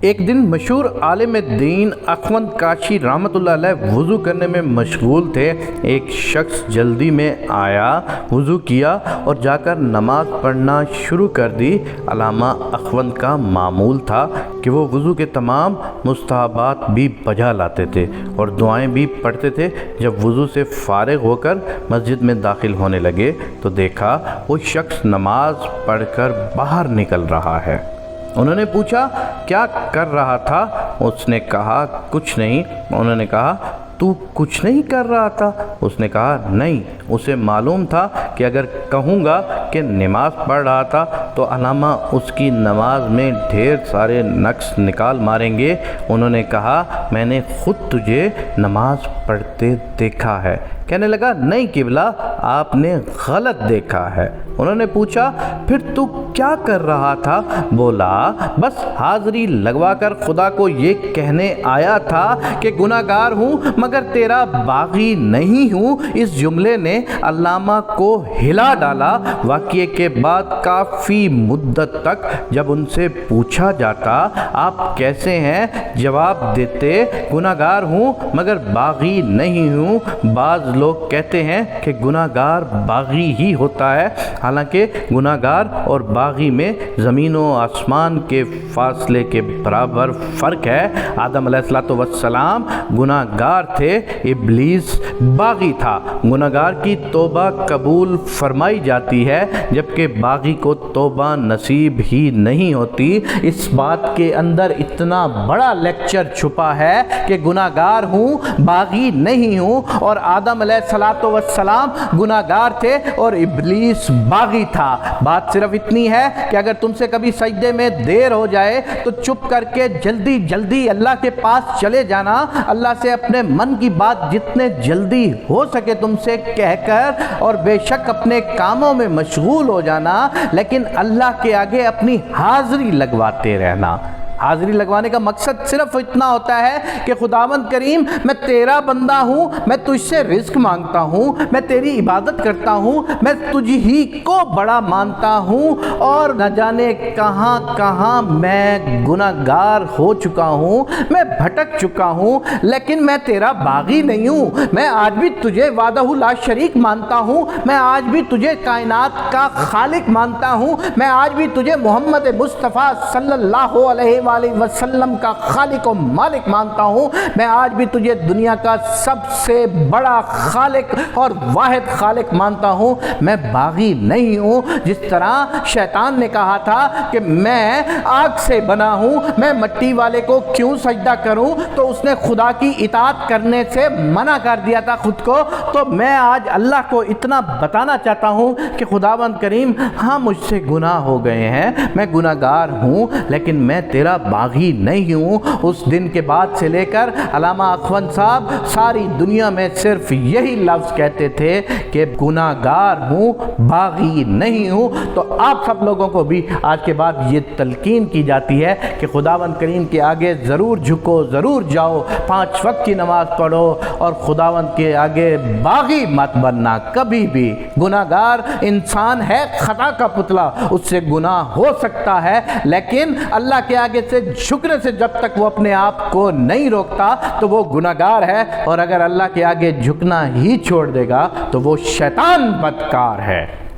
ایک دن مشہور عالم دین اخوند کاشی رحمۃ اللہ علیہ وضو کرنے میں مشغول تھے۔ ایک شخص جلدی میں آیا، وضو کیا اور جا کر نماز پڑھنا شروع کر دی۔ علامہ اخوند کا معمول تھا کہ وہ وضو کے تمام مستحبات بھی بجا لاتے تھے اور دعائیں بھی پڑھتے تھے۔ جب وضو سے فارغ ہو کر مسجد میں داخل ہونے لگے تو دیکھا وہ شخص نماز پڑھ کر باہر نکل رہا ہے۔ انہوں نے پوچھا کیا کر رہا تھا؟ اس نے کہا کچھ نہیں۔ انہوں نے کہا تو کچھ نہیں کر رہا تھا؟ اس نے کہا نہیں۔ اسے معلوم تھا کہ اگر کہوں گا کہ نماز پڑھ رہا تھا تو علامہ اس کی نماز میں ڈھیر سارے نقص نکال ماریں گے۔ انہوں نے کہا میں نے خود تجھے نماز پڑھتے دیکھا ہے۔ کہنے لگا نہیں قبلہ، آپ نے غلط دیکھا ہے۔ انہوں نے پوچھا پھر تو کیا کر رہا تھا؟ بولا بس حاضری لگوا کر خدا کو یہ کہنے آیا تھا کہ گناہ گار ہوں مگر تیرا باغی نہیں ہوں۔ اس جملے نے علامہ کو ہلا ڈالا۔ واقعے کے بعد کافی مدت تک جب ان سے پوچھا جاتا آپ کیسے ہیں، جواب دیتے گناہ گار ہوں مگر باغی نہیں ہوں۔ بعض لوگ کہتے ہیں کہ گناہ گار باغی ہی ہوتا ہے، حالانکہ گناہ گار اور باغی میں زمین و آسمان کے فاصلے کے برابر فرق ہے۔ آدم علیہ السلام گناہ گار تھے، ابلیس باغی تھا۔ گناہ گار کی توبہ قبول فرمائی جاتی ہے جبکہ باغی کو توبہ نصیب ہی نہیں ہوتی۔ اس بات کے اندر اتنا بڑا لیکچر چھپا ہے کہ گناہ گار ہوں باغی نہیں ہوں، اور آدم علیہ السلام گناہ گار تھے اور ابلیس باغی تھا۔ بات صرف اتنی ہے کہ اگر تم سے کبھی سجدے میں دیر ہو جائے تو چپ کر کے جلدی جلدی اللہ کے پاس چلے جانا، اللہ سے اپنے من کی بات جتنے جلدی ہو سکے تم سے کہہ کر، اور بے شک اپنے کاموں میں مشغول ہو جانا، لیکن اللہ کے آگے اپنی حاضری لگواتے رہنا۔ حاضری لگوانے کا مقصد صرف اتنا ہوتا ہے کہ خداوند کریم میں تیرا بندہ ہوں، میں تجھ سے رزق مانگتا ہوں، میں تیری عبادت کرتا ہوں، میں تجھ ہی کو بڑا مانتا ہوں، اور نہ جانے کہاں کہاں میں گناہ گار ہو چکا ہوں، میں بھٹک چکا ہوں، لیکن میں تیرا باغی نہیں ہوں۔ میں آج بھی تجھے وحدہ لا شریک مانتا ہوں، میں آج بھی تجھے کائنات کا خالق مانتا ہوں، میں آج بھی تجھے محمد مصطفیٰ صلی اللہ علیہ وسلم کا خالق و مالک مانتا ہوں، میں آج بھی تجھے دنیا کا سب سے بڑا خالق اور واحد خالق مانتا ہوں۔ میں باغی نہیں ہوں۔ جس طرح شیطان نے کہا تھا کہ میں آگ سے بنا ہوں، میں مٹی والے کو کیوں سجدہ کروں، تو اس نے خدا کی اطاعت کرنے سے منع کر دیا تھا خود کو۔ تو میں آج اللہ کو اتنا بتانا چاہتا ہوں کہ خداوند کریم ہاں مجھ سے گناہ ہو گئے ہیں، میں گناہ گار ہوں، لیکن میں تیرا باغی نہیں ہوں۔ اس دن کے بعد سے لے کر علامہ اخوند صاحب ساری دنیا میں صرف یہی لفظ کہتے تھے کہ گناہ گار ہوں باغی نہیں ہوں۔ تو آپ سب لوگوں کو بھی آج کے بعد یہ تلقین کی جاتی ہے کہ خداوند کریم کے آگے ضرور جھکو، ضرور جاؤ، 5 وقت کی نماز پڑھو، اور خداوند کے آگے باغی مت بننا کبھی بھی۔ گناہ گار انسان ہے، خطا کا پتلا، اس سے گناہ ہو سکتا ہے، لیکن اللہ کے آگے سے جھکنے سے جب تک وہ اپنے آپ کو نہیں روکتا تو وہ گناہ گار ہے، اور اگر اللہ کے آگے جھکنا ہی چھوڑ دے گا تو وہ شیطان بدکار ہے۔